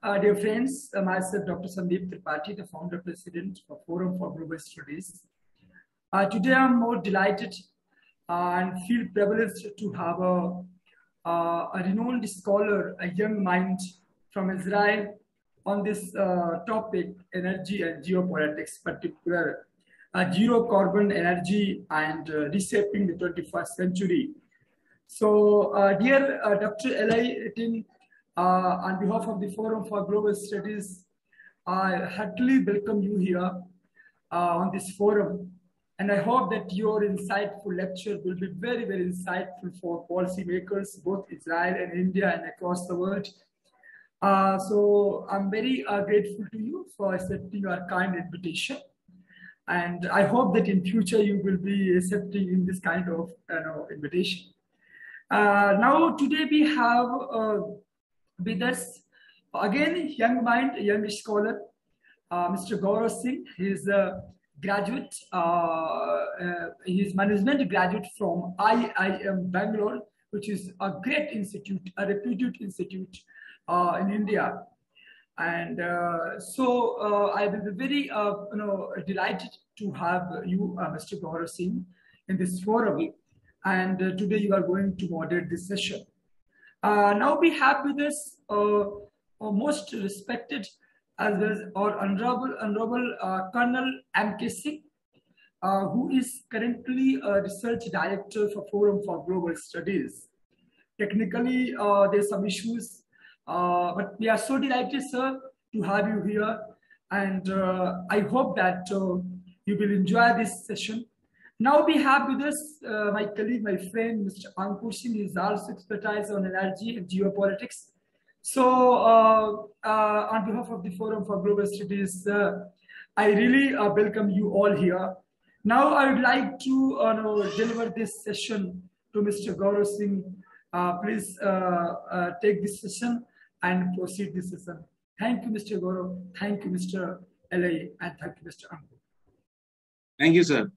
Dear friends, myself, Dr. Sandeep Tripathi, the founder president of Forum for Global Studies. Today, I'm more delighted and feel privileged to have a renowned scholar, a young mind from Israel on this topic, energy and geopolitics, particular zero carbon energy and reshaping the 21st century. So, dear Dr. Elai, on behalf of the Forum for Global Studies, I heartily welcome you here on this forum. And I hope that your insightful lecture will be very, very insightful for policymakers, both Israel and India and across the world. So I'm very grateful to you for accepting our kind invitation. And I hope that in future you will be accepting this kind of invitation. Now, today we have with us, again, young mind, a young scholar, Mr. Gaurav Singh. He is a graduate, he is management graduate from IIan Bangalore, which is a great institute, a reputed institute in India. And so I will be very delighted to have you, Mr. Gaurav Singh, in this forum. And today you are going to moderate this session. Now we have with us our most respected as well as our honorable Colonel M.K. Singh, who is currently a research director for Forum for Global Studies. Technically, there's some issues, but we are so delighted, sir, to have you here. And I hope that you will enjoy this session. Now we have with us my colleague, my friend, Mr. Ankur Singh. He is also expertise on energy and geopolitics. So on behalf of the Forum for Global Studies, I really welcome you all here. Now I would like to deliver this session to Mr. Gaurav Singh. Please take this session and proceed this session. Thank you, Mr. Gaurav. Thank you, Mr. Elai, and thank you, Mr. Ankur. Thank you, sir.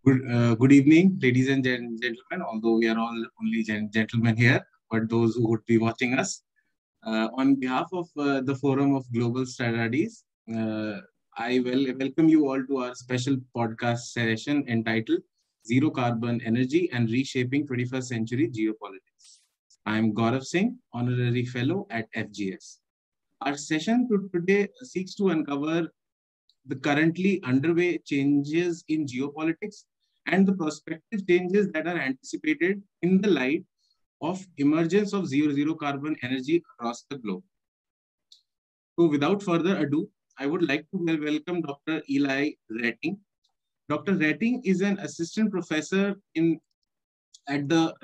Good evening, ladies and gentlemen, although we are all only gentlemen here, but those who would be watching us. On behalf of the Forum of Global Studies, I will welcome you all to our special podcast session entitled Zero Carbon Energy and Reshaping 21st Century Geopolitics. I am Gaurav Singh, Honorary Fellow at FGS. Our session today seeks to uncover the currently underway changes in geopolitics and the prospective changes that are anticipated in the light of emergence of zero carbon energy across the globe. So without further ado, I would like to welcome Dr. Elai Rettig. Dr. Rettig is an assistant professor at Bar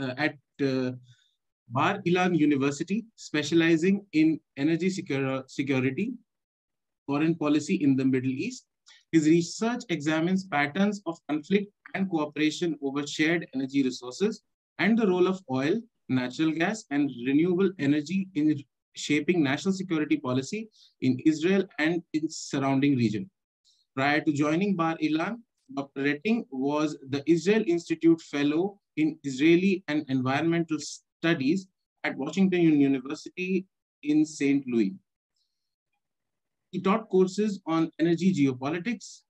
Ilan University, specializing in energy security, foreign policy in the Middle East. His research examines patterns of conflict and cooperation over shared energy resources and the role of oil, natural gas, and renewable energy in shaping national security policy in Israel and its surrounding region. Prior to joining Bar Ilan, Dr. Rettig was the Israel Institute Fellow in Israeli and Environmental Studies at Washington University in St. Louis. He taught courses on energy geopolitics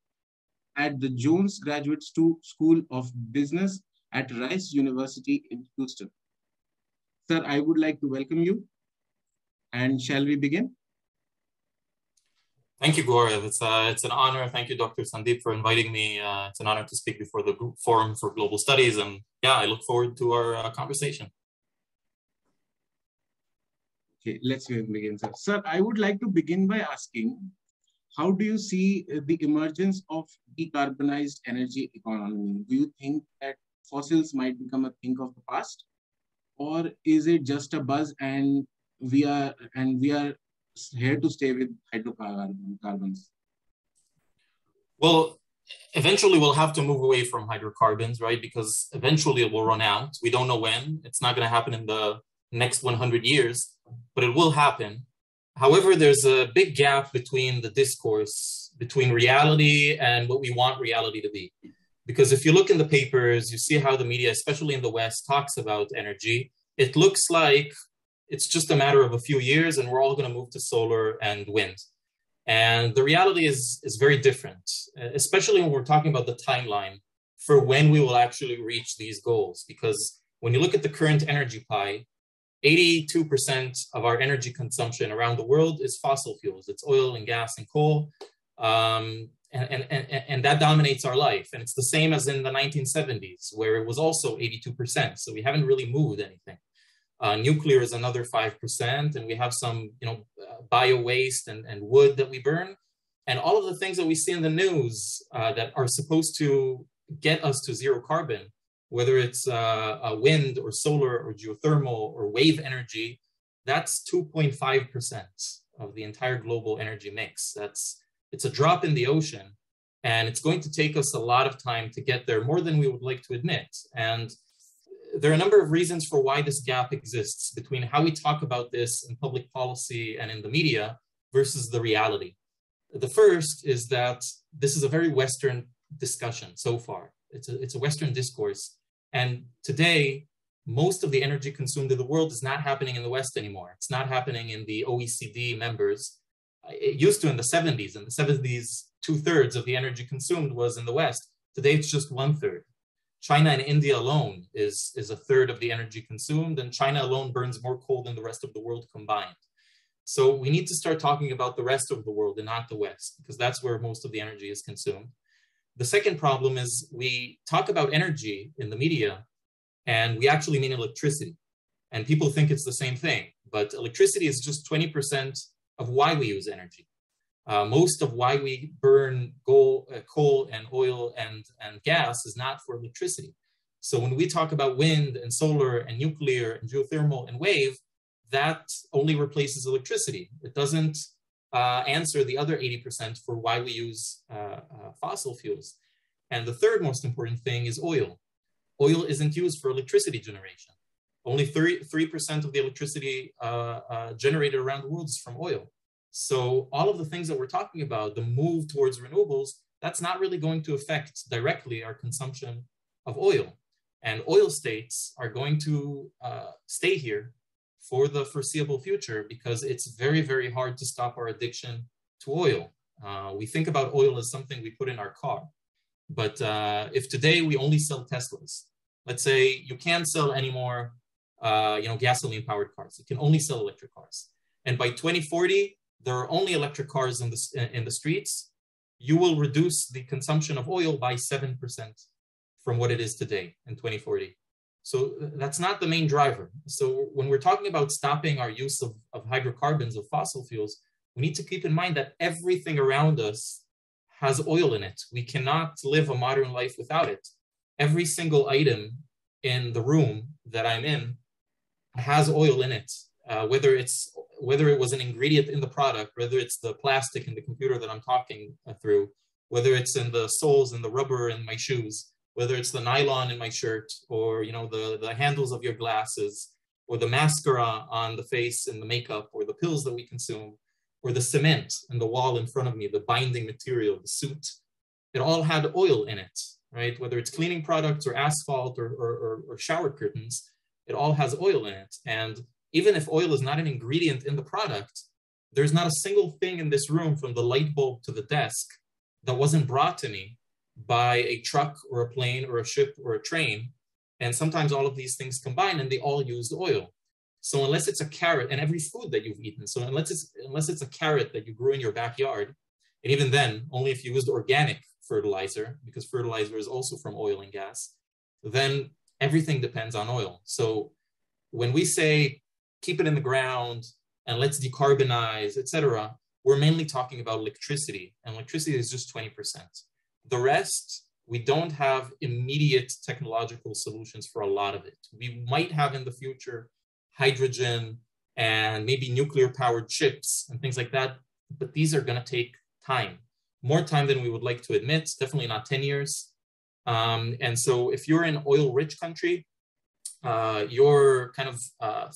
at the Jones Graduate School of Business at Rice University in Houston. Sir, I would like to welcome you. And shall we begin? Thank you, Gaurav. It's an honor. Thank you, Dr. Sandeep, for inviting me. It's an honor to speak before the Forum for Global Studies. And yeah, I look forward to our conversation. Okay, let's begin, sir. Sir, I would like to begin by asking, how do you see the emergence of decarbonized energy economy? Do you think that fossils might become a thing of the past, or is it just a buzz and we are here to stay with hydrocarbons? Well, eventually we'll have to move away from hydrocarbons, right? Because eventually it will run out. We don't know when. It's not going to happen in the next 100 years, but it will happen. However, there's a big gap between the discourse, between reality and what we want reality to be. Because if you look in the papers, you see how the media, especially in the West, talks about energy. It looks like it's just a matter of a few years and we're all going to move to solar and wind. And the reality is very different, especially when we're talking about the timeline for when we will actually reach these goals. Because when you look at the current energy pie, 82% of our energy consumption around the world is fossil fuels. It's oil and gas and coal. And that dominates our life. And it's the same as in the 1970s, where it was also 82%. So we haven't really moved anything. Nuclear is another 5%, and we have some, bio waste and wood that we burn. And all of the things that we see in the news that are supposed to get us to zero carbon, whether it's wind or solar or geothermal or wave energy, that's 2.5% of the entire global energy mix. It's a drop in the ocean, and it's going to take us a lot of time to get there, more than we would like to admit. And there are a number of reasons for why this gap exists between how we talk about this in public policy and in the media versus the reality. The first is that this is a very Western discussion so far. It's a Western discourse. And today, most of the energy consumed in the world is not happening in the West anymore. It's not happening in the OECD members. It used to in the 70s. In the 70s, 2/3 of the energy consumed was in the West. Today, it's just 1/3. China and India alone is 1/3 of the energy consumed, and China alone burns more coal than the rest of the world combined. So we need to start talking about the rest of the world and not the West, because that's where most of the energy is consumed. The second problem is we talk about energy in the media, and we actually mean electricity. And people think it's the same thing, but electricity is just 20% of why we use energy. Most of why we burn coal and oil and gas is not for electricity. So when we talk about wind and solar and nuclear and geothermal and wave, that only replaces electricity. It doesn't answer the other 80% for why we use fossil fuels. And the third most important thing is oil. Oil isn't used for electricity generation. Only 3% of the electricity generated around the world is from oil. So all of the things that we're talking about, the move towards renewables, that's not really going to affect directly our consumption of oil. And oil states are going to stay here for the foreseeable future because it's very, very hard to stop our addiction to oil. We think about oil as something we put in our car. But if today we only sell Teslas, let's say you can't sell any more gasoline-powered cars. You can only sell electric cars. And by 2040, there are only electric cars in the streets. You will reduce the consumption of oil by 7% from what it is today in 2040. So that's not the main driver. So when we're talking about stopping our use of hydrocarbons, of fossil fuels, we need to keep in mind that everything around us has oil in it. We cannot live a modern life without it. Every single item in the room that I'm in has oil in it, whether it was an ingredient in the product, whether it's the plastic in the computer that I'm talking through, whether it's in the soles and the rubber in my shoes, whether it's the nylon in my shirt, or the handles of your glasses, or the mascara on the face and the makeup, or the pills that we consume, or the cement in the wall in front of me, the binding material, the suit. It all had oil in it, right? Whether it's cleaning products or asphalt or shower curtains, it all has oil in it. And even if oil is not an ingredient in the product, there's not a single thing in this room, from the light bulb to the desk, that wasn't brought to me by a truck or a plane or a ship or a train. And sometimes all of these things combine and they all use oil. So unless it's a carrot, and every food that you've eaten, so unless it's a carrot that you grew in your backyard, and even then, only if you used organic fertilizer, because fertilizer is also from oil and gas, then everything depends on oil. So when we say keep it in the ground and let's decarbonize, etc., we're mainly talking about electricity, and electricity is just 20%. The rest, we don't have immediate technological solutions for a lot of it. We might have in the future hydrogen and maybe nuclear-powered chips and things like that, but these are going to take time, more time than we would like to admit, definitely not 10 years. And so if you're in oil-rich country, your kind of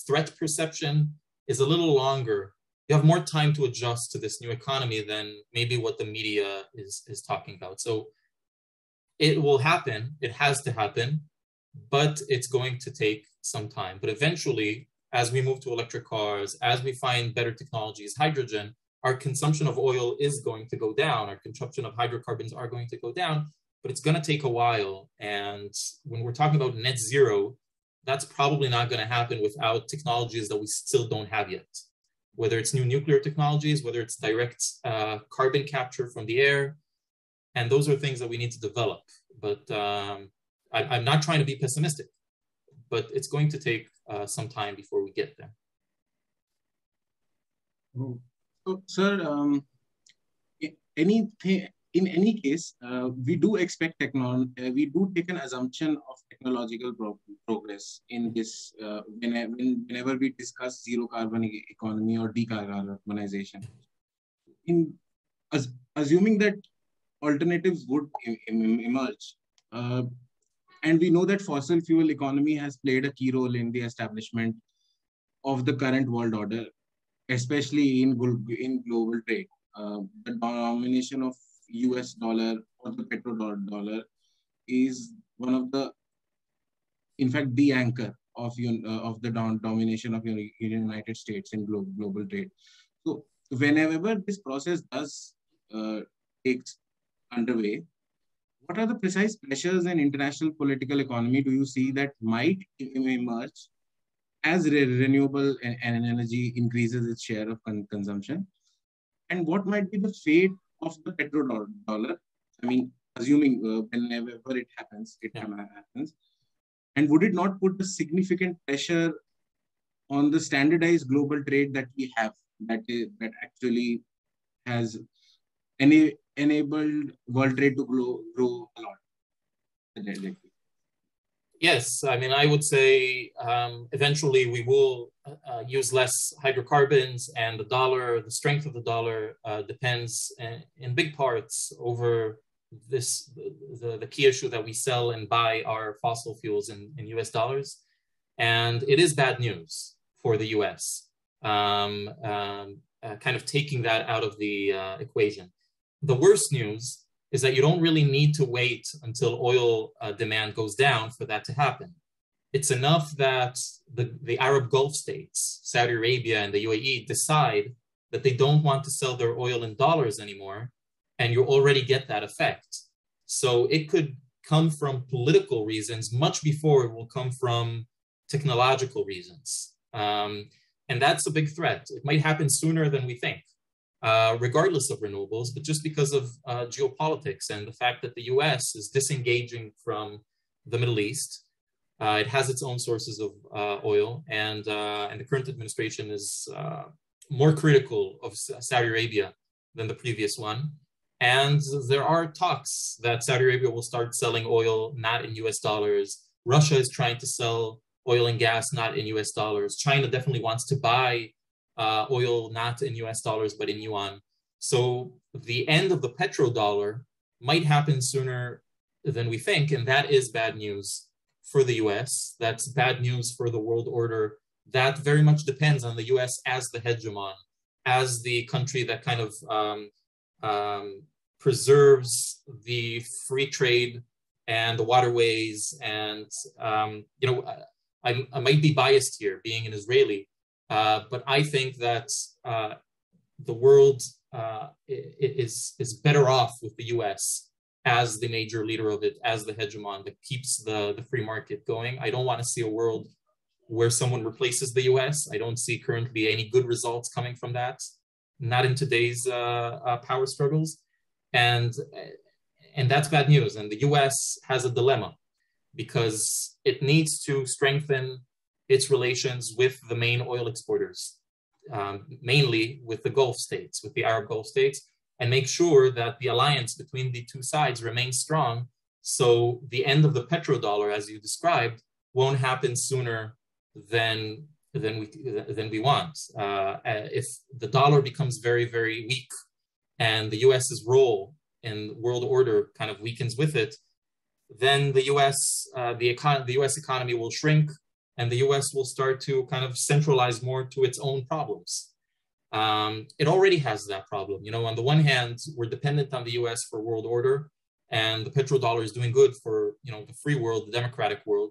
threat perception is a little longer. You have more time to adjust to this new economy than maybe what the media is talking about. So it will happen, it has to happen, but it's going to take some time. But eventually, as we move to electric cars, as we find better technologies, hydrogen, our consumption of oil is going to go down. Our consumption of hydrocarbons are going to go down, but it's going to take a while. And when we're talking about net zero, that's probably not going to happen without technologies that we still don't have yet. Whether it's new nuclear technologies, whether it's direct carbon capture from the air. And those are things that we need to develop. But I'm not trying to be pessimistic, but it's going to take some time before we get there. So, sir, in any case, we do expect we do take an assumption of technological progress in this whenever we discuss zero carbon economy or decarbonization. Assuming that alternatives would emerge, and we know that fossil fuel economy has played a key role in the establishment of the current world order, especially in global trade. The domination of US dollar or the petrodollar is one of the, in fact, the anchor of the domination of the United States in global trade. So whenever this process does takes underway, what are the precise pressures in international political economy do you see that might emerge as renewable energy increases its share of consumption? And what might be the fate of the petrodollar? I mean, assuming whenever it happens, happens. And would it not put a significant pressure on the standardized global trade that we have, that actually has enabled world trade to grow a lot? Yes, I mean, I would say eventually we will use less hydrocarbons, and the strength of the dollar depends in big parts over the key issue that we sell and buy our fossil fuels in US dollars. And it is bad news for the US, kind of taking that out of the equation. The worst news is that you don't really need to wait until oil demand goes down for that to happen. It's enough that the Arab Gulf states, Saudi Arabia and the UAE, decide that they don't want to sell their oil in dollars anymore, and you already get that effect. So it could come from political reasons much before it will come from technological reasons. And that's a big threat. It might happen sooner than we think. Regardless of renewables, but just because of geopolitics and the fact that the US is disengaging from the Middle East. It has its own sources of oil, and the current administration is more critical of Saudi Arabia than the previous one. And there are talks that Saudi Arabia will start selling oil not in US dollars. Russia is trying to sell oil and gas not in US dollars. China definitely wants to buy oil not in US dollars, but in yuan. So the end of the petrodollar might happen sooner than we think, and that is bad news for the US. That's bad news for the world order. That very much depends on the US as the hegemon, as the country that kind of preserves the free trade and the waterways. And, I might be biased here, being an Israeli, but I think that the world is better off with the US as the major leader of it, as the hegemon that keeps the free market going. I don't want to see a world where someone replaces the US. I don't see currently any good results coming from that, not in today's power struggles. And that's bad news. And the US has a dilemma because it needs to strengthen its relations with the main oil exporters, mainly with the Gulf states, with the Arab Gulf states, and make sure that the alliance between the two sides remains strong. So the end of the petrodollar, as you described, won't happen sooner than we want. If the dollar becomes very, very weak and the US's role in world order kind of weakens with it, then the US economy will shrink, and the US will start to kind of centralize more to its own problems. It already has that problem. On the one hand, we're dependent on the US for world order, and the petrodollar is doing good for, the free world, the democratic world.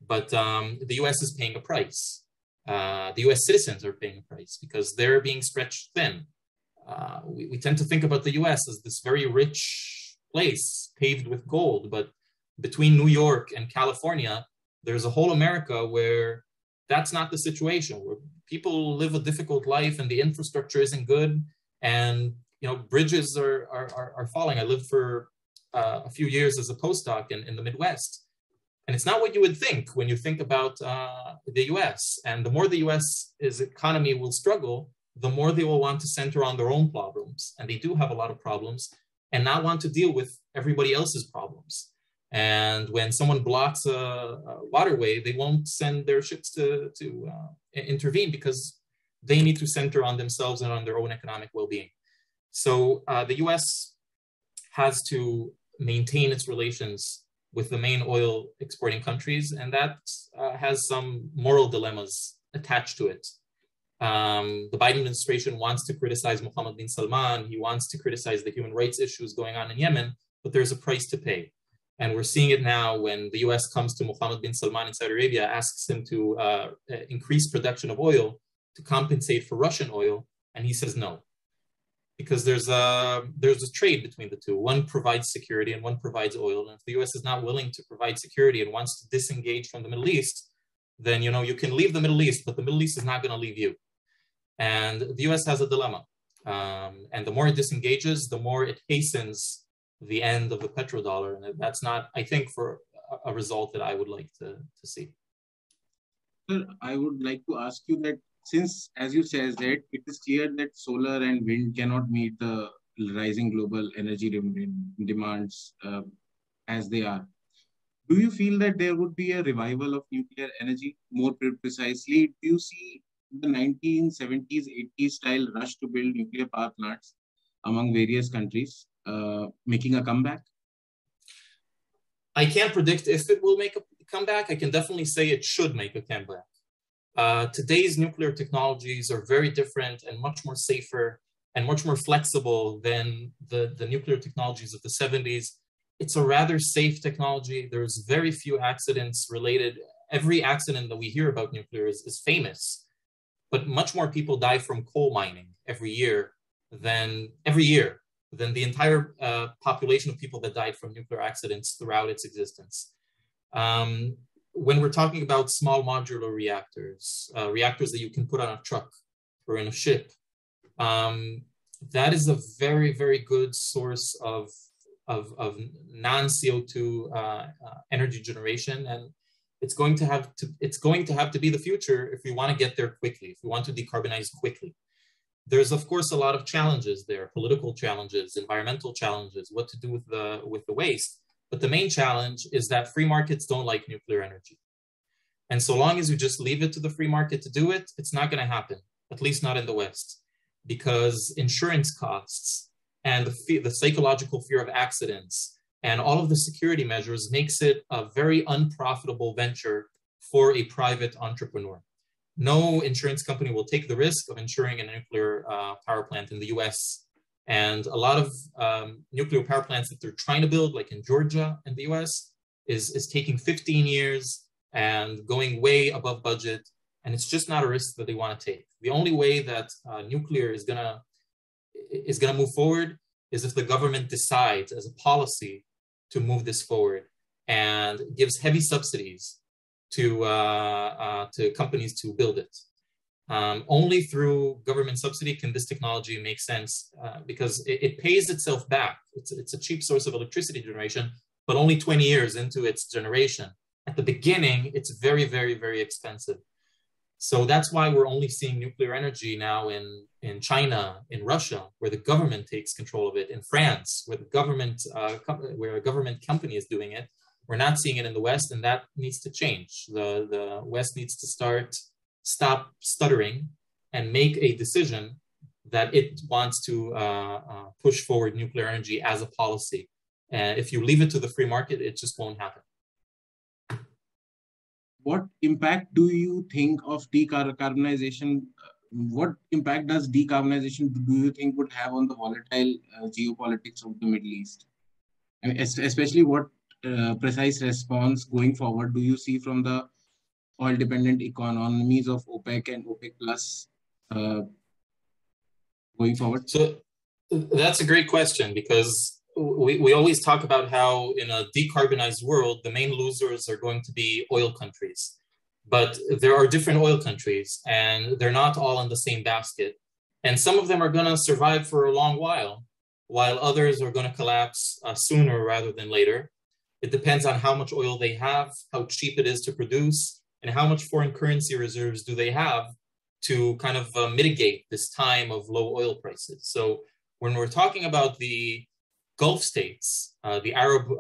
But the US is paying a price. The US citizens are paying a price because they're being stretched thin. We tend to think about the US as this very rich place paved with gold, but between New York and California, there's a whole America where that's not the situation, where people live a difficult life and the infrastructure isn't good, and bridges are falling. I lived for a few years as a postdoc in the Midwest, and it's not what you would think when you think about the US. And the more the US's economy will struggle, the more they will want to center on their own problems, and they do have a lot of problems, and not want to deal with everybody else's problems. And when someone blocks a waterway, they won't send their ships to intervene because they need to center on themselves and on their own economic well-being. So the US has to maintain its relations with the main oil exporting countries, and that has some moral dilemmas attached to it. The Biden administration wants to criticize Mohammed bin Salman. He wants to criticize the human rights issues going on in Yemen, but there's a price to pay. And we're seeing it now when the US comes to Mohammed bin Salman in Saudi Arabia, asks him to increase production of oil to compensate for Russian oil, and he says no. Because there's a trade between the two. One provides security and one provides oil. And if the US is not willing to provide security and wants to disengage from the Middle East, then you can leave the Middle East, but the Middle East is not going to leave you. And the US has a dilemma. And the more it disengages, the more it hastens the end of the petrodollar. And that's not, I think, for a result that I would like to see. Sir, I would like to ask you that since, as you said, that it is clear that solar and wind cannot meet the rising global energy demands as they are, do you feel that there would be a revival of nuclear energy? More precisely, do you see the 1970s, 80s style rush to build nuclear power plants among various countries making a comeback? I can't predict if it will make a comeback. I can definitely say it should make a comeback. Today's nuclear technologies are very different and much more safer and much more flexible than the nuclear technologies of the 70s. It's a rather safe technology. There's very few accidents related. Every accident that we hear about nuclear is famous, but much more people die from coal mining every year than the entire population of people that died from nuclear accidents throughout its existence. When we're talking about small modular reactors, reactors that you can put on a truck or in a ship, that is a very, very good source of non-CO2 energy generation, and it's going to have to be the future if we want to get there quickly, if we want to decarbonize quickly. There's of course a lot of challenges there, political challenges, environmental challenges, what to do with the waste. But the main challenge is that free markets don't like nuclear energy. And so long as you just leave it to the free market to do it, it's not going to happen, at least not in the West, because insurance costs and the psychological fear of accidents and all of the security measures makes it a very unprofitable venture for a private entrepreneur. No insurance company will take the risk of insuring a nuclear power plant in the US. And a lot of nuclear power plants that they're trying to build, like in Georgia in the US, is taking 15 years and going way above budget. And it's just not a risk that they want to take. The only way that nuclear is gonna move forward is if the government decides as a policy to move this forward and gives heavy subsidies to companies to build it. Only through government subsidy can this technology make sense because it pays itself back. It's a cheap source of electricity generation, but only 20 years into its generation. At the beginning, it's very, very, very expensive. So that's why we're only seeing nuclear energy now in China, in Russia, where the government takes control of it, in France, where where a government company is doing it. We're not seeing it in the West, and that needs to change. The West needs to stop stuttering and make a decision that it wants to push forward nuclear energy as a policy. And if you leave it to the free market, it just won't happen. What impact do you think of decarbonization? What impact does decarbonization do you think would have on the volatile geopolitics of the Middle East? And especially what precise response going forward do you see from the oil-dependent economies of OPEC and OPEC Plus going forward? So that's a great question, because we always talk about how in a decarbonized world, the main losers are going to be oil countries. But there are different oil countries, and they're not all in the same basket. And some of them are going to survive for a long while others are going to collapse sooner rather than later. It depends on how much oil they have, how cheap it is to produce, and how much foreign currency reserves do they have to kind of mitigate this time of low oil prices. So when we're talking about the Gulf states, the Arab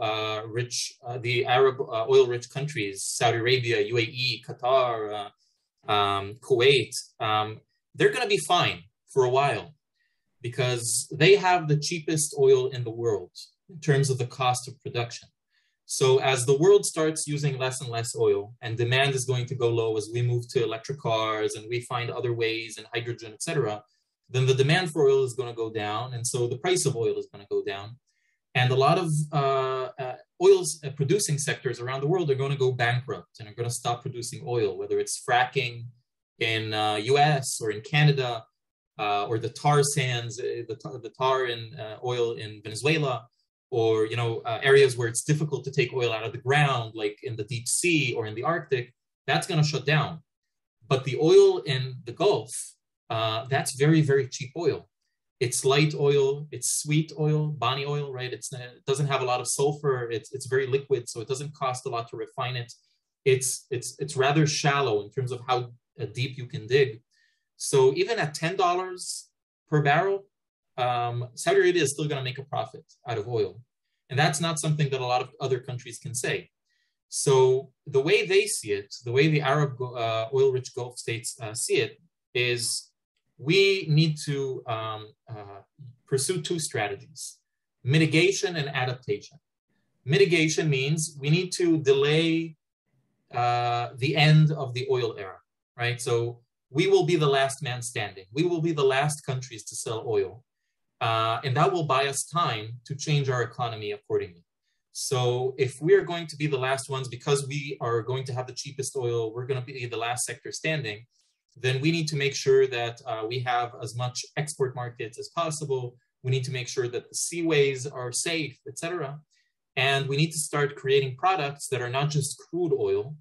oil-rich countries, Saudi Arabia, UAE, Qatar, Kuwait, they're going to be fine for a while because they have the cheapest oil in the world in terms of the cost of production. So as the world starts using less and less oil and demand is going to go low as we move to electric cars and we find other ways and hydrogen, etc., then the demand for oil is going to go down. And so the price of oil is going to go down. And a lot of oil producing sectors around the world are going to go bankrupt and are going to stop producing oil, whether it's fracking in US or in Canada, or the tar sands, the tar and oil in Venezuela, or areas where it's difficult to take oil out of the ground, like in the deep sea or in the Arctic. That's going to shut down. But the oil in the Gulf, that's very, very cheap oil. It's light oil, it's sweet oil, Bani oil, right? It doesn't have a lot of sulfur. It's very liquid, so it doesn't cost a lot to refine it. It's rather shallow in terms of how deep you can dig. So even at $10 per barrel, Saudi Arabia is still going to make a profit out of oil. And that's not something that a lot of other countries can say. So the way they see it, the way the Arab oil-rich Gulf states see it, is we need to pursue two strategies: mitigation and adaptation. Mitigation means we need to delay the end of the oil era, right? So we will be the last man standing. We will be the last countries to sell oil. And that will buy us time to change our economy accordingly. So if we're going to be the last ones, because we are going to have the cheapest oil, we're going to be the last sector standing, then we need to make sure that we have as much export markets as possible. We need to make sure that the seaways are safe, etc. And we need to start creating products that are not just crude oil,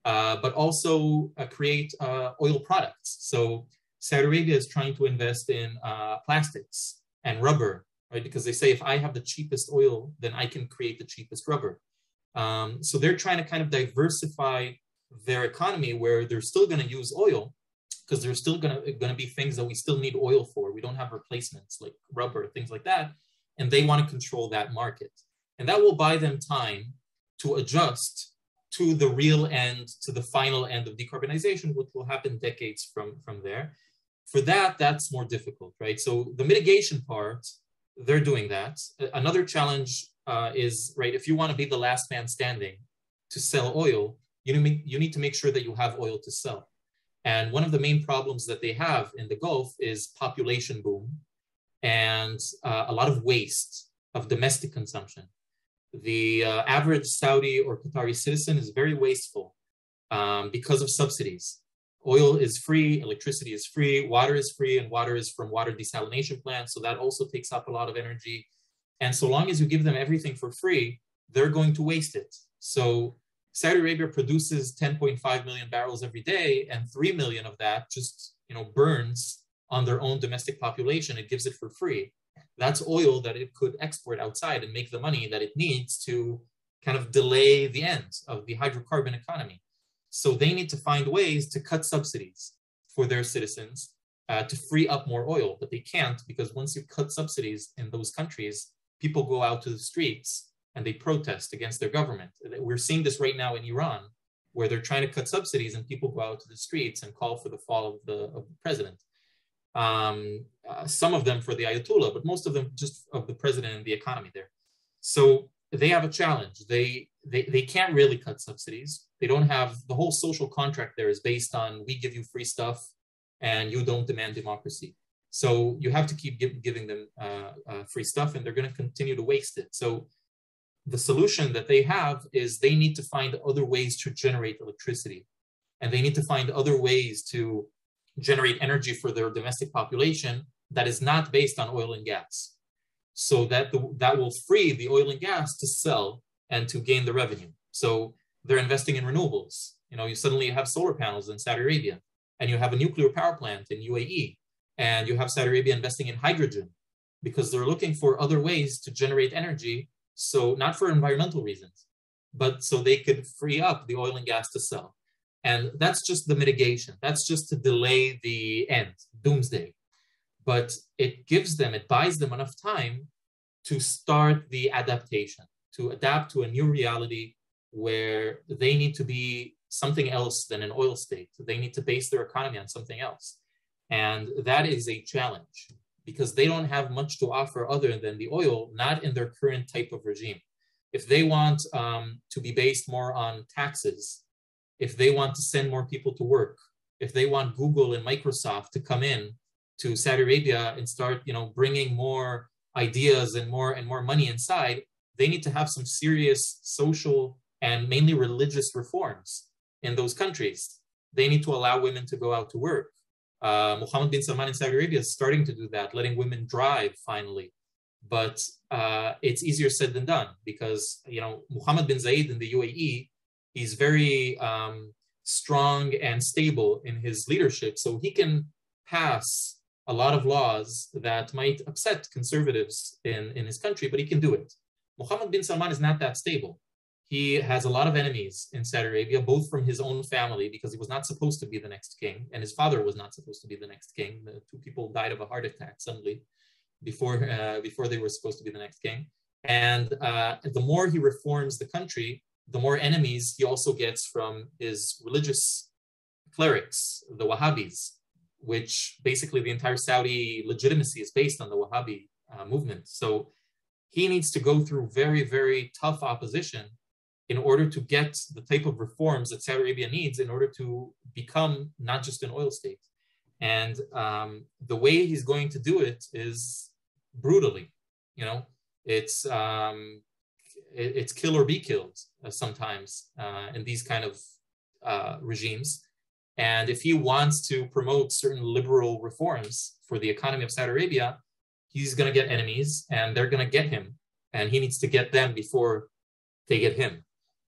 but also create oil products. So Saudi Arabia is trying to invest in plastics and rubber, right? Because they say, if I have the cheapest oil, then I can create the cheapest rubber. So they're trying to kind of diversify their economy where they're still going to use oil, because there's still going to be things that we still need oil for. We don't have replacements like rubber, things like that. And they want to control that market. And that will buy them time to adjust to the real end, to the final end of decarbonization, which will happen decades from there. For that, that's more difficult, right? So the mitigation part, they're doing that. Another challenge is, right, if you want to be the last man standing to sell oil, you need to make sure that you have oil to sell. And one of the main problems that they have in the Gulf is population boom and a lot of waste of domestic consumption. The average Saudi or Qatari citizen is very wasteful because of subsidies. Oil is free, electricity is free, water is free, and water is from water desalination plants. So that also takes up a lot of energy. And so long as you give them everything for free, they're going to waste it. So Saudi Arabia produces 10.5 million barrels every day, and 3 million of that just burns on their own domestic population. It gives it for free. That's oil that it could export outside and make the money that it needs to kind of delay the end of the hydrocarbon economy. So they need to find ways to cut subsidies for their citizens to free up more oil, but they can't, because once you cut subsidies in those countries, people go out to the streets and they protest against their government. We're seeing this right now in Iran, where they're trying to cut subsidies and people go out to the streets and call for the fall of the president. Some of them for the Ayatollah, but most of them just of the president and the economy there. So they have a challenge. They can't really cut subsidies. They don't have, the whole social contract there is based on, we give you free stuff and you don't demand democracy. So you have to keep giving them free stuff, and they're going to continue to waste it. So the solution that they have is they need to find other ways to generate electricity. and they need to find other ways to generate energy for their domestic population that is not based on oil and gas. So that will free the oil and gas to sell and to gain the revenue. So they're investing in renewables. You suddenly have solar panels in Saudi Arabia, and you have a nuclear power plant in UAE, and you have Saudi Arabia investing in hydrogen because they're looking for other ways to generate energy. So not for environmental reasons, but so they could free up the oil and gas to sell. And that's just the mitigation. That's just to delay the end, doomsday. But it buys them enough time to start the adaptation, to adapt to a new reality where they need to be something else than an oil state. They need to base their economy on something else. And that is a challenge because they don't have much to offer other than the oil, not in their current type of regime. If they want to be based more on taxes, if they want to send more people to work, if they want Google and Microsoft to come in to Saudi Arabia and start, bringing more ideas and more money inside, they need to have some serious social and mainly religious reforms in those countries. They need to allow women to go out to work. Mohammed bin Salman in Saudi Arabia is starting to do that, letting women drive finally. But it's easier said than done because, Mohammed bin Zayed in the UAE, he's very strong and stable in his leadership. So he can pass a lot of laws that might upset conservatives in his country, but he can do it. Mohammed bin Salman is not that stable. He has a lot of enemies in Saudi Arabia, both from his own family, because he was not supposed to be the next king, and his father was not supposed to be the next king. The two people died of a heart attack suddenly before they were supposed to be the next king. And the more he reforms the country, the more enemies he also gets from his religious clerics, the Wahhabis, which basically the entire Saudi legitimacy is based on the Wahhabi movement. So he needs to go through very, very tough opposition in order to get the type of reforms that Saudi Arabia needs in order to become not just an oil state. And the way he's going to do it is brutally. It's kill or be killed sometimes in these kind of regimes. And if he wants to promote certain liberal reforms for the economy of Saudi Arabia, he's going to get enemies and they're going to get him. And he needs to get them before they get him.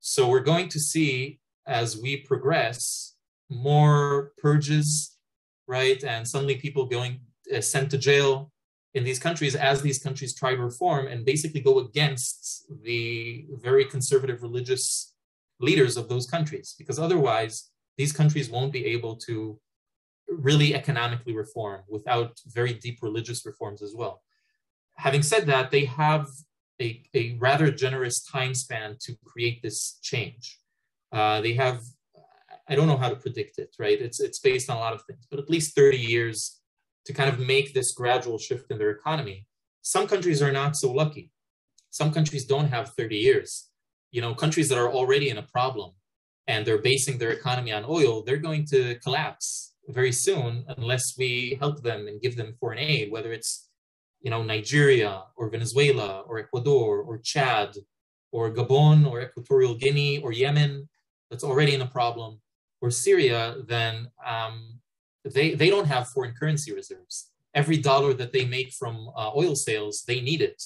So we're going to see, as we progress, more purges, right? And suddenly people going sent to jail in these countries as these countries try to reform and basically go against the very conservative religious leaders of those countries. Because otherwise, these countries won't be able to really economically reform without very deep religious reforms as well. Having said that, they have a rather generous time span to create this change. They have, I don't know how to predict it, right? It's based on a lot of things, but at least 30 years to kind of make this gradual shift in their economy. Some countries are not so lucky. Some countries don't have 30 years. Countries that are already in a problem and they're basing their economy on oil, they're going to collapse very soon unless we help them and give them foreign aid, whether it's Nigeria or Venezuela or Ecuador or Chad or Gabon or Equatorial Guinea or Yemen that's already in a problem, or Syria, then they don't have foreign currency reserves. Every dollar that they make from oil sales, they need it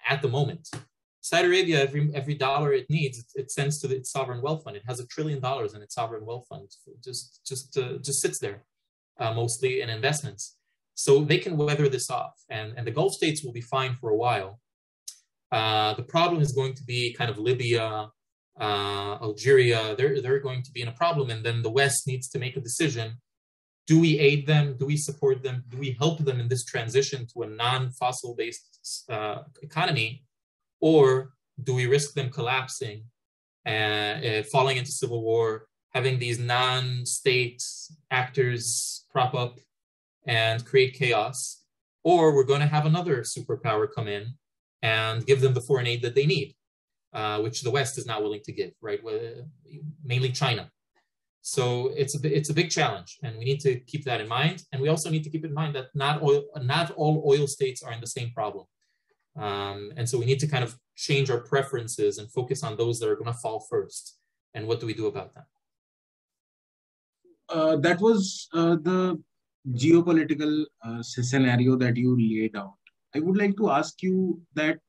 at the moment. Saudi Arabia, every dollar it needs, it sends to its sovereign wealth fund. It has $1 trillion in its sovereign wealth fund. Just sits there, mostly in investments. So they can weather this off, and the Gulf states will be fine for a while. The problem is going to be kind of Libya, Algeria. They're going to be in a problem, and then the West needs to make a decision. Do we aid them? Do we support them? Do we help them in this transition to a non-fossil based economy? Or do we risk them collapsing, falling into civil war, having these non-state actors prop up and create chaos? Or we're going to have another superpower come in and give them the foreign aid that they need, which the West is not willing to give, right? Mainly China. So it's a big challenge, and we need to keep that in mind. And we also need to keep in mind that not all oil states are in the same problem. And so we need to kind of change our preferences and focus on those that are going to fall first. And what do we do about that? that was the geopolitical scenario that you laid out. I would like to ask you that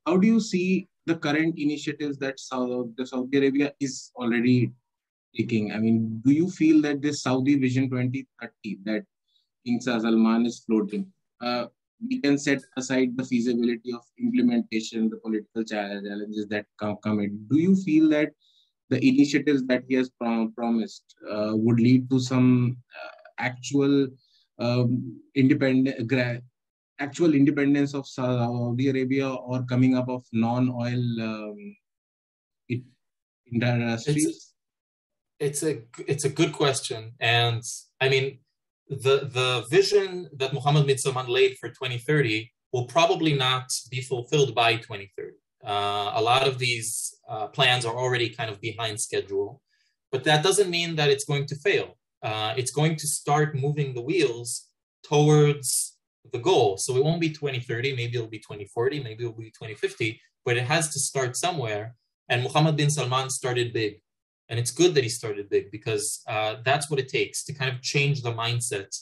how do you see the current initiatives that Saudi Arabia is already taking? I mean, do you feel that this Saudi Vision 2030 that King Salman is floating, we can set aside the feasibility of implementation, the political challenges that come in? Do you feel that the initiatives that he has promised would lead to some actual actual independence of Saudi Arabia or coming up of non-oil industries? It's a good question, and I mean the vision that Mohammed bin Salman laid for 2030 will probably not be fulfilled by 2030. A lot of these plans are already kind of behind schedule, but that doesn't mean that it's going to fail. It's going to start moving the wheels towards the goal. So it won't be 2030, maybe it'll be 2040, maybe it'll be 2050, but it has to start somewhere. And Mohammed bin Salman started big. And it's good that he started big because that's what it takes to kind of change the mindset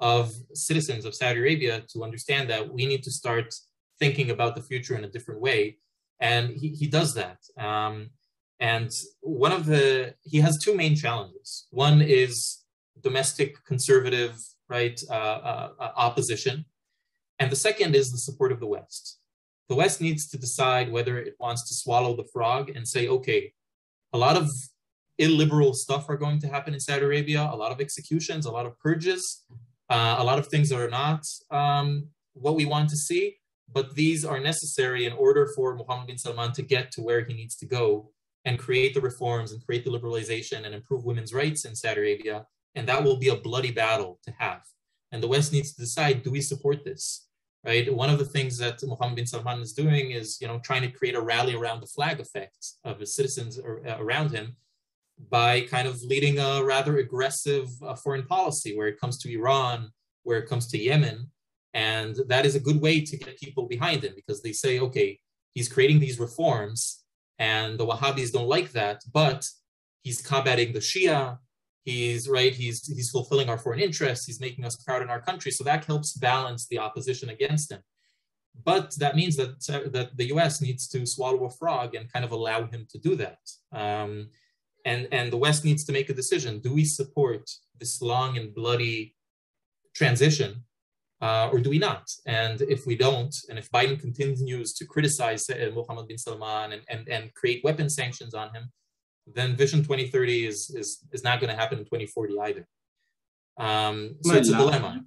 of citizens of Saudi Arabia to understand that we need to start thinking about the future in a different way. And he does that. And he has two main challenges. One is domestic conservative, right, opposition. And the second is the support of the West. The West needs to decide whether it wants to swallow the frog and say, okay, a lot of illiberal stuff are going to happen in Saudi Arabia, a lot of executions, a lot of purges, a lot of things that are not what we want to see, but these are necessary in order for Mohammed bin Salman to get to where he needs to go and create the reforms and create the liberalization and improve women's rights in Saudi Arabia. And that will be a bloody battle to have. And the West needs to decide, do we support this? Right? One of the things that Mohammed bin Salman is doing is, trying to create a rally around the flag effect of his citizens around him, by kind of leading a rather aggressive foreign policy where it comes to Iran, where it comes to Yemen. And that is a good way to get people behind him because they say, okay, he's creating these reforms and the Wahhabis don't like that, but he's combating the Shia, he's fulfilling our foreign interests, he's making us proud in our country. So that helps balance the opposition against him. But that means that the US needs to swallow a frog and kind of allow him to do that. And the West needs to make a decision. Do we support this long and bloody transition or do we not? And if we don't, and if Biden continues to criticize Mohammed bin Salman and create weapon sanctions on him, then Vision 2030 is not going to happen in 2040 either. So it's a dilemma.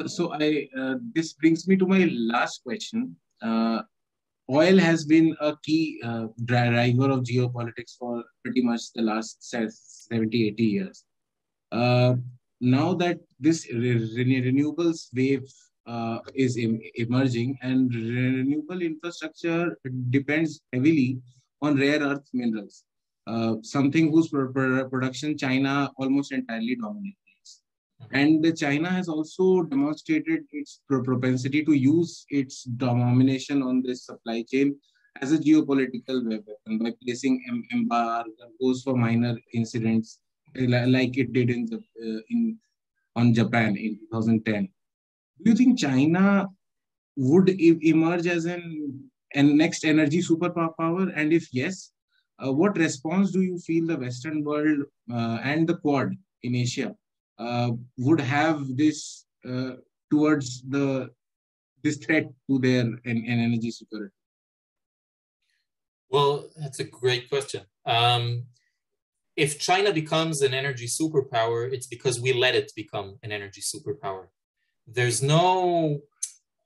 So this brings me to my last question. Oil has been a key driver of geopolitics for pretty much the last 70, 80 years. Now that this renewables wave is emerging and renewable infrastructure depends heavily on rare earth minerals, something whose production China almost entirely dominates. And China has also demonstrated its propensity to use its domination on this supply chain as a geopolitical weapon by placing embargoes for minor incidents like it did on Japan in 2010. Do you think China would emerge as an next energy superpower? And if yes, what response do you feel the Western world and the Quad in Asia would have this towards this threat to their energy security? Well, that's a great question. If China becomes an energy superpower, it's because we let it become an energy superpower. There's no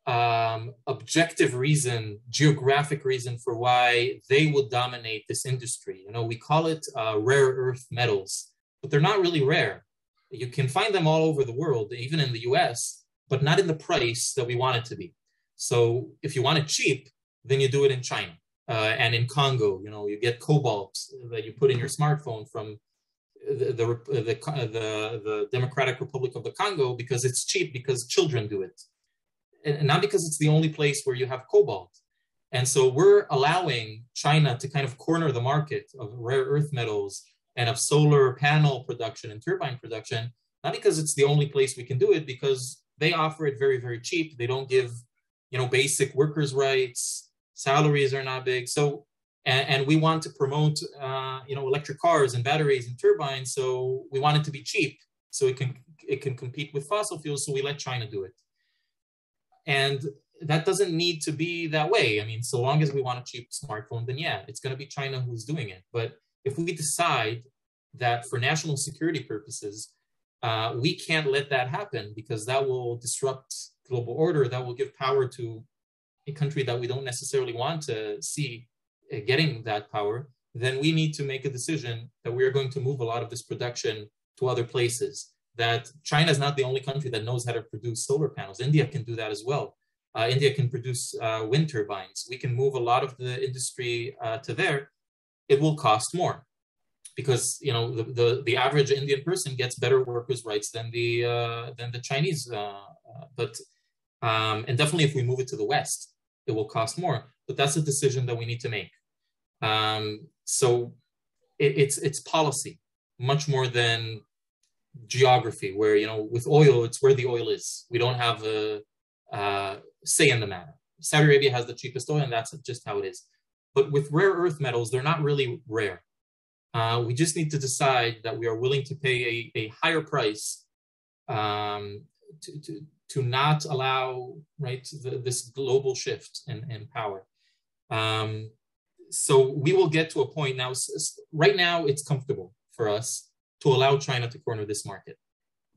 objective reason, geographic reason for why they would dominate this industry. We call it rare earth metals, but they're not really rare. You can find them all over the world, even in the US, but not in the price that we want it to be. So if you want it cheap, then you do it in China and in Congo. You get cobalt that you put in your smartphone from the Democratic Republic of the Congo because it's cheap, because children do it. And not because it's the only place where you have cobalt. And so we're allowing China to kind of corner the market of rare earth metals and of solar panel production and turbine production, not because it's the only place we can do it, because they offer it very, very cheap. They don't give, basic workers' rights. Salaries are not big. So, and we want to promote, electric cars and batteries and turbines. So we want it to be cheap, so it can compete with fossil fuels. So we let China do it. And that doesn't need to be that way. I mean, so long as we want a cheap smartphone, then yeah, it's going to be China who's doing it. But if we decide that for national security purposes, we can't let that happen, because that will disrupt global order, that will give power to a country that we don't necessarily want to see getting that power, then we need to make a decision that we are going to move a lot of this production to other places. That China is not the only country that knows how to produce solar panels. India can do that as well. India can produce wind turbines. We can move a lot of the industry to there. It will cost more, because the average Indian person gets better workers' rights than the Chinese. And definitely, if we move it to the West, it will cost more. But that's a decision that we need to make. So it's policy much more than geography, where with oil, it's where the oil is. We don't have a say in the matter. Saudi Arabia has the cheapest oil, and that's just how it is. But with rare earth metals, they're not really rare. We just need to decide that we are willing to pay a higher price to not allow this global shift in power. So we will get to a point now. Right now, it's comfortable for us to allow China to corner this market,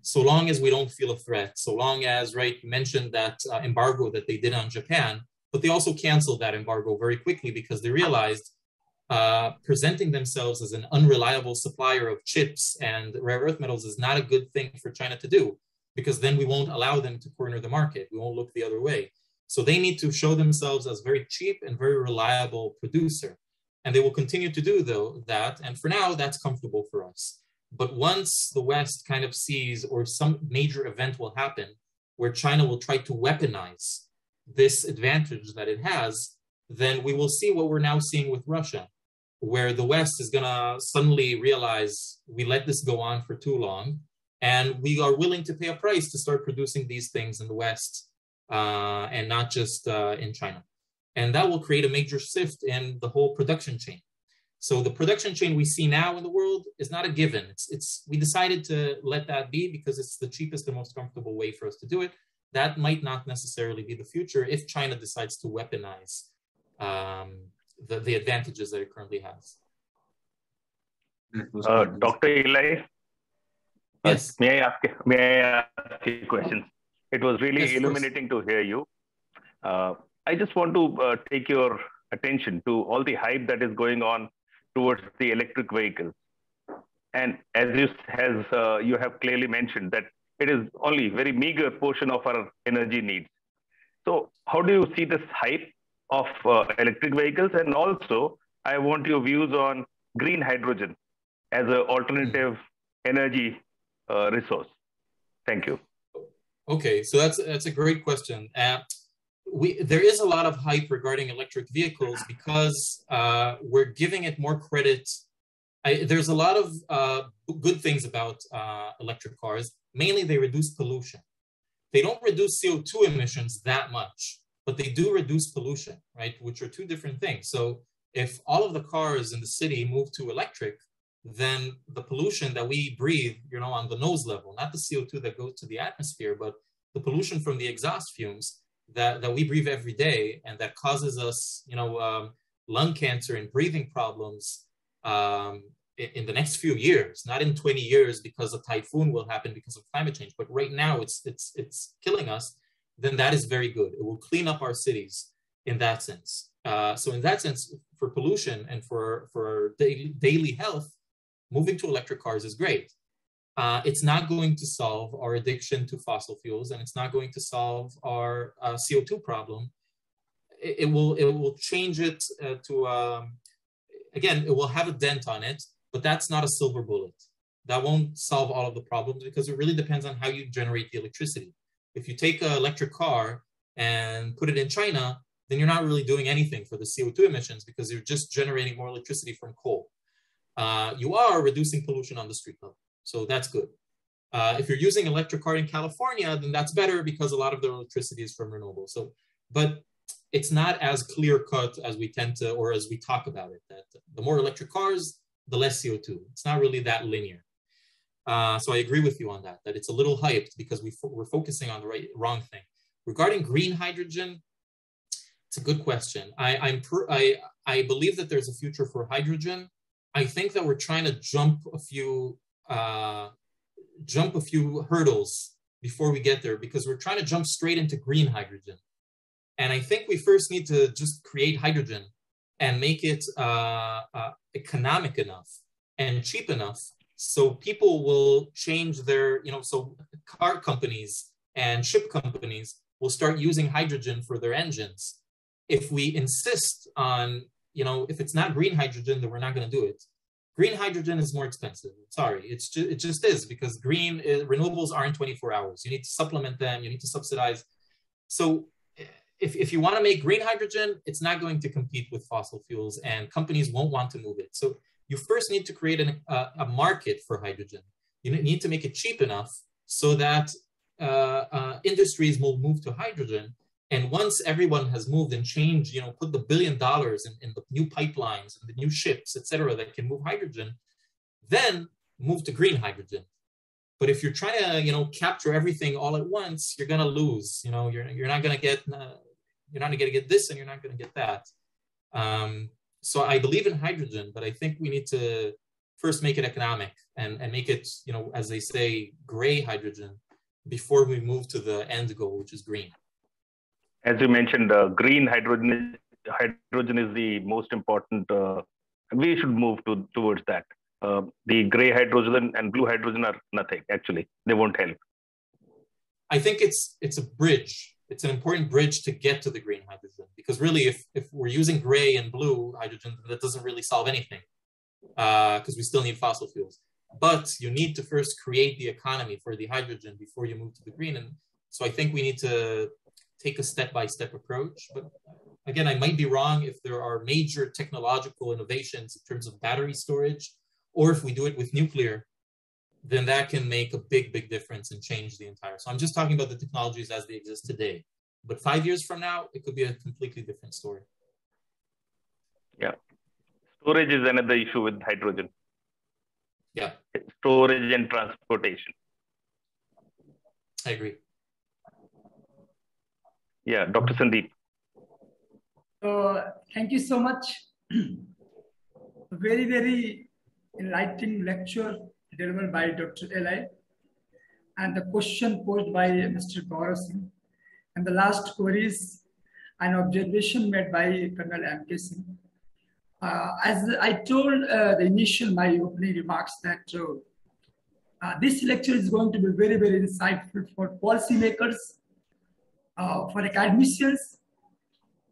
so long as we don't feel a threat. So long as, you mentioned that embargo that they did on Japan, but they also canceled that embargo very quickly, because they realized presenting themselves as an unreliable supplier of chips and rare earth metals is not a good thing for China to do, because then we won't allow them to corner the market. We won't look the other way. So they need to show themselves as very cheap and very reliable producer. And they will continue to do that. And for now, that's comfortable for us. But once the West kind of sees, or some major event will happen where China will try to weaponize this advantage that it has, then we will see what we're now seeing with Russia, where the West is going to suddenly realize we let this go on for too long, and we are willing to pay a price to start producing these things in the West, and not just in China. And that will create a major shift in the whole production chain. So the production chain we see now in the world is not a given. We decided to let that be because it's the cheapest and most comfortable way for us to do it. That might not necessarily be the future if China decides to weaponize the advantages that it currently has. Dr. Elai, yes. May I ask you questions? It was really illuminating to hear you. I just want to take your attention to all the hype that is going on towards the electric vehicles. And as you have clearly mentioned, that it is only a very meager portion of our energy needs. So how do you see this hype of electric vehicles? And also, I want your views on green hydrogen as an alternative energy resource. Thank you. Okay, so that's a great question. There is a lot of hype regarding electric vehicles because we're giving it more credit. There's a lot of good things about electric cars. Mainly, they reduce pollution. They don't reduce CO2 emissions that much, but they do reduce pollution, right? Which are two different things. So if all of the cars in the city move to electric, then the pollution that we breathe, on the nose level, not the CO2 that goes to the atmosphere, but the pollution from the exhaust fumes that we breathe every day and that causes us, lung cancer and breathing problems in the next few years, not in 20 years because a typhoon will happen because of climate change, but right now it's killing us, then that is very good. It will clean up our cities in that sense. So in that sense, for pollution and for daily health, moving to electric cars is great. It's not going to solve our addiction to fossil fuels, and it's not going to solve our CO2 problem. It will change it again, it will have a dent on it, but that's not a silver bullet. That won't solve all of the problems because it really depends on how you generate the electricity. If you take an electric car and put it in China, then you're not really doing anything for the CO2 emissions because you're just generating more electricity from coal. you are reducing pollution on the street level. So that's good. If you're using electric car in California, then that's better because a lot of the electricity is from renewable. So, but it's not as clear cut as we tend to, or as we talk about it, that the more electric cars, the less CO2. It's not really that linear. So I agree with you on that, that it's a little hyped because we're focusing on the wrong thing. Regarding green hydrogen, it's a good question. I believe that there's a future for hydrogen. I think that we're trying to jump a few hurdles before we get there, because we're trying to jump straight into green hydrogen. And I think we first need to just create hydrogen and make it economic enough and cheap enough so people will change their, so car companies and ship companies will start using hydrogen for their engines. If we insist on, if it's not green hydrogen, then we're not going to do it. Green hydrogen is more expensive. Sorry, it just is, because renewables aren't 24 hours. You need to supplement them. You need to subsidize. So if you want to make green hydrogen, it's not going to compete with fossil fuels, and companies won't want to move it. So you first need to create a market for hydrogen. You need to make it cheap enough so that industries will move to hydrogen. And once everyone has moved and changed, put the $1 billion in the new pipelines and the new ships, et cetera, that can move hydrogen, then move to green hydrogen. But if you're trying to, capture everything all at once, you're going to lose. You're not going to get, you're not going to get this, and you're not going to get that. So I believe in hydrogen, but I think we need to first make it economic and make it, as they say, gray hydrogen before we move to the end goal, which is green. As you mentioned, green hydrogen is the most important. We should move towards that. The gray hydrogen and blue hydrogen are nothing, actually. They won't help. I think it's a bridge. It's an important bridge to get to the green hydrogen, because really, if we're using gray and blue hydrogen, that doesn't really solve anything, because we still need fossil fuels. But you need to first create the economy for the hydrogen before you move to the green. And so I think we need to take a step-by-step approach. But again, I might be wrong if there are major technological innovations in terms of battery storage, or if we do it with nuclear, then that can make a big, big difference and change the entire. So I'm just talking about the technologies as they exist today. But 5 years from now, it could be a completely different story. Yeah. Storage is another issue with hydrogen. Yeah. Storage and transportation. I agree. Yeah, Dr. Sandeep. Thank you so much. A very, very enlightening lecture delivered by Dr. Elai, and the question posed by Mr. Gaurav Singh, and the last queries and observation made by Colonel M.K. Singh. As I told my opening remarks, that this lecture is going to be very, very insightful for policymakers, for academicians,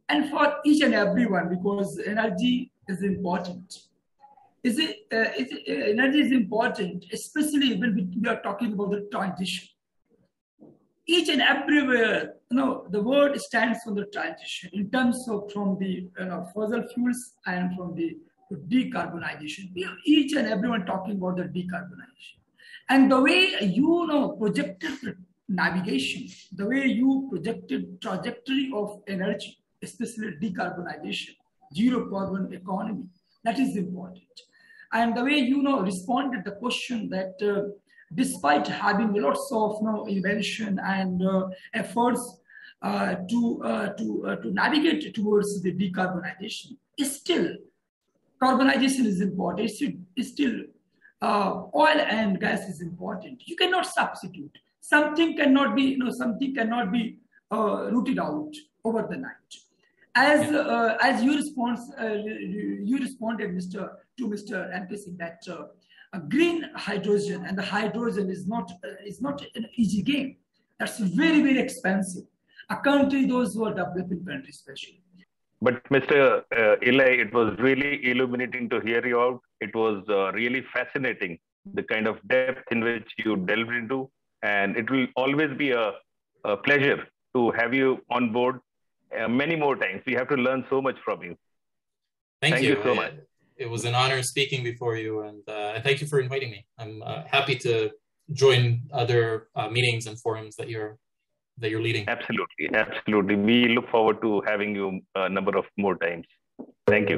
and for each and everyone, because energy is important. Energy is important, especially when we are talking about the transition. Each and everywhere, the world stands for the transition in terms of from the fossil fuels and from the decarbonization. Each and everyone talking about the decarbonization. And the way projected navigation, the way you projected trajectory of energy, especially decarbonization, zero carbon economy, that is important. And the way responded the question that despite having lots of invention and efforts to navigate towards the decarbonization, still carbonization is important. It's still oil and gas is important. You cannot substitute. Something cannot be rooted out over the night. As you responded, to Mr. M.K. Singh, that green hydrogen and the hydrogen is not an easy game. That's very, very expensive. Those who are developing countries, especially. But Mr. Elai, it was really illuminating to hear you out. It was really fascinating, the kind of depth in which you delved into, and it will always be a pleasure to have you on board many more times. We have to learn so much from you. Thank you so much. It was an honor speaking before you, and thank you for inviting me. I'm happy to join other meetings and forums that you're leading. Absolutely, absolutely. We look forward to having you a number of more times. Thank you.